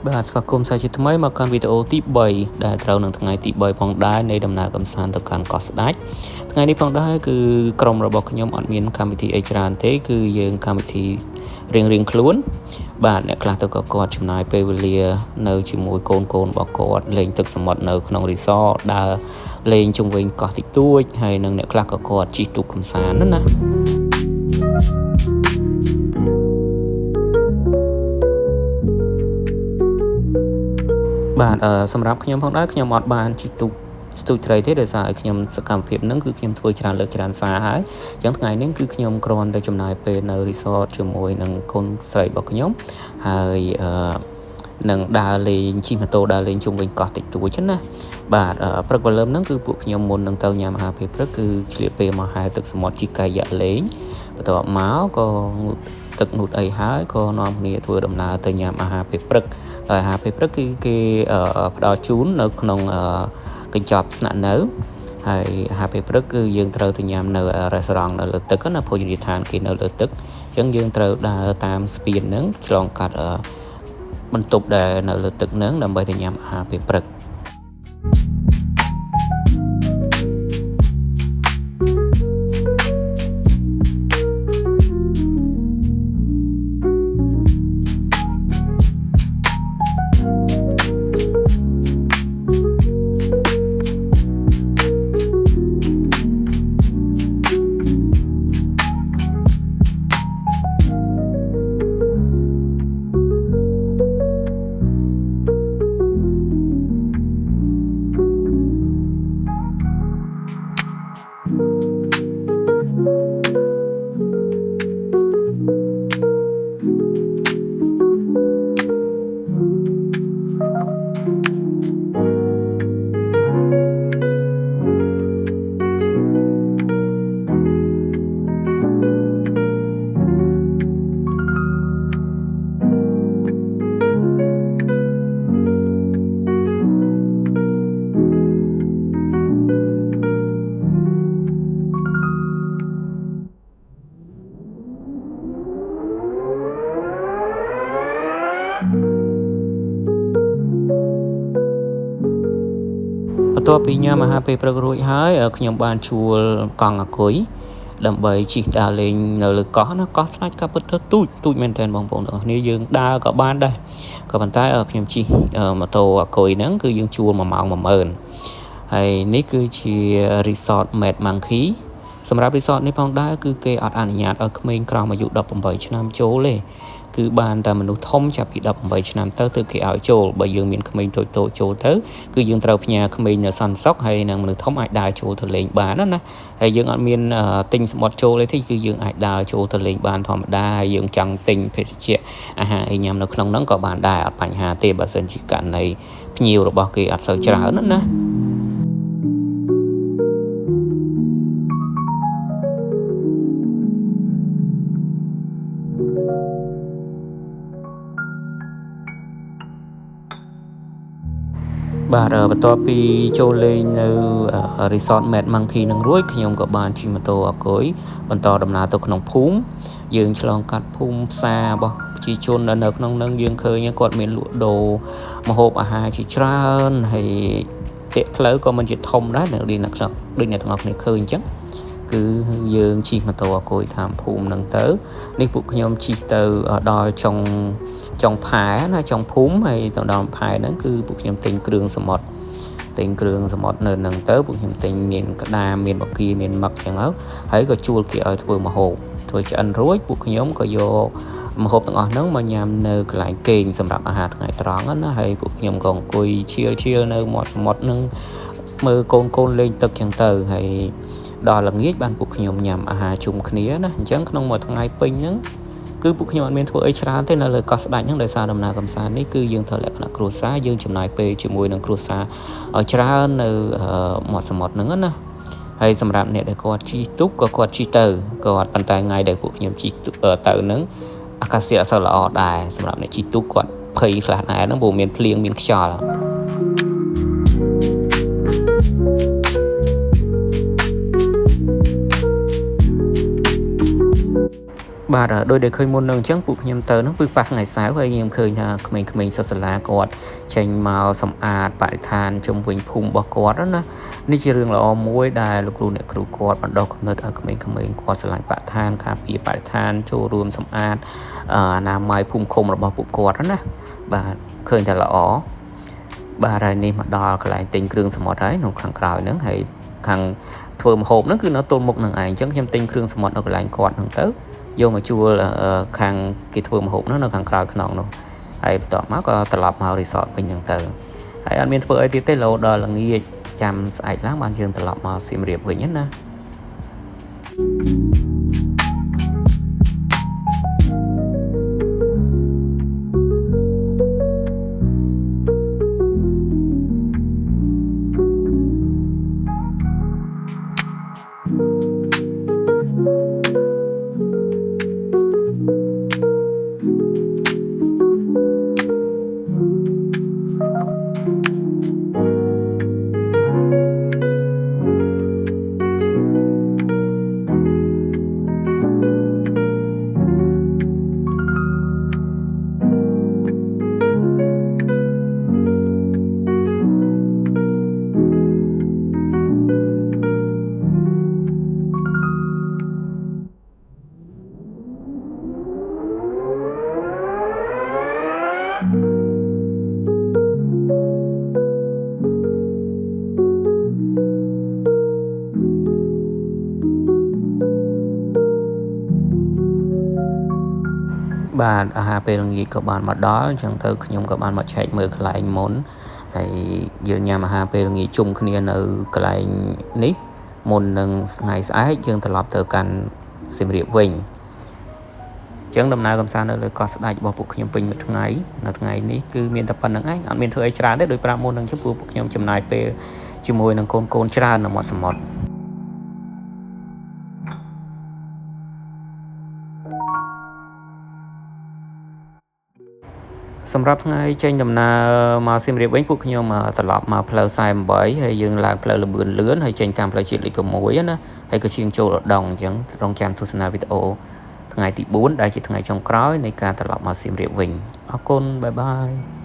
បាទស្វាគមន៍សាជាថ្មីមកកាន់វីដេអូទី3ដែលត្រូវនឹងថ្ងៃទី3ផងដែរនៃដំណើរកំសាន្តទៅកាន់កោះស្ដេចថ្ងៃនេះផងដែរគឺក្រុមរបស់ខ្ញុំអត់មានកម្មវិធីអីច្រើនទេគឺយើងកម្មវិធីរៀងខ្លួនបាទអ្នកខ្លះទៅក៏គាត់ចំណាយពេលវេលានៅជាមួយកូនរបស់គាត់លេងទឹកសមុទ្រនៅក្នុងរីសតដើរលេងជុំវិញកោះតិចតួចហើយនឹងអ្នកខ្លះក៏គាត់ជិះទូកកំសាន្តណាបាទសម្រាប់ខ្ញុំផងដែរខ្ញុំអត់បានជិះទូកស្ទូចត្រីទេដោយសារឲ្យខ្ញុំសកម្មភាពហ្នឹងគឺខ្ញុំធ្វើច្រើនលើកច្រើនសារហើយអញ្ចឹងថ្ងៃនេះគឺខ្ញុំគ្រាន់តែចំណាយពេលនៅរីសតជាមួយនឹងកូនស្រីរបស់ខ្ញុំហើយនឹងដើរលេងជិះម៉ូតូដើរលេងជុំវិញកោះតិចតួចណាបាទព្រឹកព្រលឹមហ្នឹងគឺពួកខ្ញុំមុននឹងទៅញ៉ាំអាហារពេលព្រឹកគឺឆ្លៀតពេលមកហែលទឹកសមុទ្រជីកាយលេងបន្ទាប់មកក៏ទឹកងូតអីហើយក៏នាំគ្នាធ្វើដំណើរទៅញ៉ាំអាហារពេលព្រឹកហើយអាហារពេលព្រឹកគឺគេផ្ដល់ជូននៅក្នុងកញ្ចប់ស្នាក់នៅហើយអាហារពេលព្រឹកគឺយើងត្រូវទៅញ៉ាំនៅរ៉េស្តូរ៉ង់នៅលើទឹកណាភោជនីយដ្ឋានគេនៅលើទឹកអញ្ចឹងយើងត្រូវដើរតាមស្ពានហ្នឹងឆ្លងកាត់បន្ទប់ដែលនៅលើទឹកហ្នឹងដើម្បីទៅញ៉ាំអាហារពេលព្រឹកបន្ទាប់ពីញ៉ាំអាហារពេលព្រឹករួចហើយខ្ញុំបានជួលកង់អាគុយដើម្បីជិះដើរលេងនៅលើកោះណាកោះស្ដេចក៏ពិតទៅទូចមែនទែនបងប្អូនទាំងអស់គ្នាយើងដើរក៏បានដែរក៏ប៉ុន្តែខ្ញុំជិះម៉ូតូអាគុយហ្នឹងគឺយើងជួល1ម៉ោង10000ហើយនេះគឺជា Resort Mad Monkey សម្រាប់ Resort នេះផងដែរគឺគេអត់អនុញ្ញាតឲ្យក្មេងក្រោមអាយុ18ឆ្នាំចូលទេគឺបានតែមនុស្សធំចាប់ពី18ឆ្នាំទៅគេឲ្យចូលបើយើងមានក្មេងតូចចូលទៅគឺយើងត្រូវផ្ញើក្មេងនៅសន្តិសុខហើយនឹងមនុស្សធំអាចដើរចូលទៅលេងបានណាហើយយើងអត់មានទិញសម្បត្តិចូលទេគឺយើងអាចដើរចូលទៅលេងបានធម្មតាហើយយើងចង់ទិញភេសជ្ជៈអាហារអីញ៉ាំនៅក្នុងហ្នឹងក៏បានដែរអត់បញ្ហាទេបើសិនជាករណីភ្ញៀវរបស់គេអត់សូវច្រើនណាបាទបន្ទាប់ពីចូលលេងនៅ Resort Mad Monkey នឹងរួចខ្ញុំក៏បានជិះម៉ូតូអាគុយបន្តដំណើរទៅក្នុងភូមិយើងឆ្លងកាត់ភូមិផ្សាររបស់ប្រជាជននៅក្នុងនឹងយើងឃើញគាត់មានលក់ដូរម្ហូបអាហារជាច្រើនហើយទាក់ផ្លូវក៏មិនជាធំដែរដូចអ្នកទាំងអស់គ្នាឃើញអញ្ចឹងគឺយើងជិះម៉ូតូអាគុយតាមភូមិនឹងទៅនេះពួកខ្ញុំជិះទៅដល់ចុងផែណាចុងភូមិហើយទៅដល់ផែហ្នឹងគឺពួកខ្ញុំទិញគ្រឿងសមុទ្រនៅហ្នឹងទៅពួកខ្ញុំទិញមានក្តាមមានបកាមានមឹកអញ្ចឹងហើយក៏ជួលគេឲ្យធ្វើម្ហូបធ្វើឆ្អិនរួចពួកខ្ញុំក៏យកម្ហូបទាំងអស់ហ្នឹងមកញ៉ាំនៅកន្លែងគេងសម្រាប់អាហារថ្ងៃត្រង់ណាហើយពួកខ្ញុំក៏អង្គុយឈៀលនៅមាត់សមុទ្រហ្នឹងមើលកូនលេងទឹកអញ្ចឹងទៅហើយដល់ល្ងាចបានពួកខ្ញុំញ៉ាំអាហារជុំគ្នាណាអញ្ចឹងក្នុងមួយថ្ងៃពេញហ្នឹងគឺពួកខ្ញុំអត់មានធ្វើអីច្រើនទេនៅលើកោះស្ដេចហ្នឹងដោយសារដំណើរកម្សាន្តនេះគឺយើងត្រូវលក្ខណៈគ្រួសារយើងចំណាយពេលជាមួយនឹងគ្រួសារឲ្យច្រើននៅមាត់សមុទ្រហ្នឹងណាហើយសម្រាប់អ្នកដែលគាត់ជិះទូកក៏គាត់ជិះទៅគាត់ប៉ុន្តែថ្ងៃដែលពួកខ្ញុំជិះទៅហ្នឹងអាកាសធាតុអត់សូវល្អដែរសម្រាប់អ្នកជិះទូកគាត់ភ័យខ្លះដែរហ្នឹងព្រោះមានភ្លៀងមានខ្យល់ បាទដោយដែលឃើញមុននឹងអញ្ចឹងពួកខ្ញុំទៅហ្នឹងគឺប៉ះថ្ងៃសៅរ៍ហើយខ្ញុំឃើញថាក្មេងៗសិស្សសាលាគាត់ចេញមកសម្អាតបរិស្ថានជុំវិញភូមិរបស់គាត់ណានេះជារឿងល្អមួយដែលលោកគ្រូអ្នកគ្រូគាត់បណ្ដុះគំនិតឲ្យក្មេងៗគាត់ស្រឡាញ់បរិស្ថានការពារបរិស្ថានចូលរួមសម្អាតអនាម័យភូមិឃុំរបស់ពួកគាត់ណាបាទឃើញតែល្អបាទហើយនេះមកដល់កន្លែងទិញគ្រឿងសមុទ្រហើយនៅខាងក្រោយហ្នឹងហើយខាងធ្វើម្ហូបហ្នឹងគឺនៅទល់មុខនឹងឯងអញ្ចឹងខ្ញុំទិញគ្រឿងសមុទ្រនៅកន្លែងគាត់ហ្នឹងទៅយកមកជួលខាងគេធ្វើម្ហូបនោះនៅខាងក្រោយខ្នងនោះហើយបន្ទាប់មកក៏ត្រឡប់មក resort វិញហ្នឹងទៅហើយអត់មានធ្វើអីទៀតទេរហូតដល់ល្ងាចចាំស្អែកឡើងបានយើងត្រឡប់មកសៀមរាបវិញណាបាទអាហារពេលល្ងាចក៏បានមកដល់អញ្ចឹងទៅខ្ញុំក៏បានមកឆែកមើលកន្លែងមុនហើយយើងញ៉ាំអាហារពេលល្ងាចជុំគ្នានៅកន្លែងនេះមុននឹងថ្ងៃស្អែកយើងត្រឡប់ទៅកាន់សៀមរាបវិញអញ្ចឹងដំណើរកំសាន្តនៅលើកោះស្ដេចរបស់ពួកខ្ញុំពេញមួយថ្ងៃនៅថ្ងៃនេះគឺមានតែប៉ុណ្្នឹងឯងអត់មានធ្វើអីច្រើនទេដោយប្រាប់មុននឹងចំពោះពួកខ្ញុំចំណាយពេលជាមួយនឹងកូនច្រើននៅមាត់សមុទ្រសម្រាប់ថ្ងៃចេញដំណើរមកសៀមរាបវិញពួកខ្ញុំត្រឡប់មកផ្លូវ48ហើយយើងឡើងផ្លូវលឿនហើយចេញតាមផ្លូវជាតិលេខ6ណាហើយក៏ឈៀងចូលឧដុង្គអញ្ចឹងរងចាំទស្សនាវីដេអូថ្ងៃទី4ដែលជាថ្ងៃចុងក្រោយនៃការត្រឡប់មកសៀមរាបវិញអរគុណបាយបាយ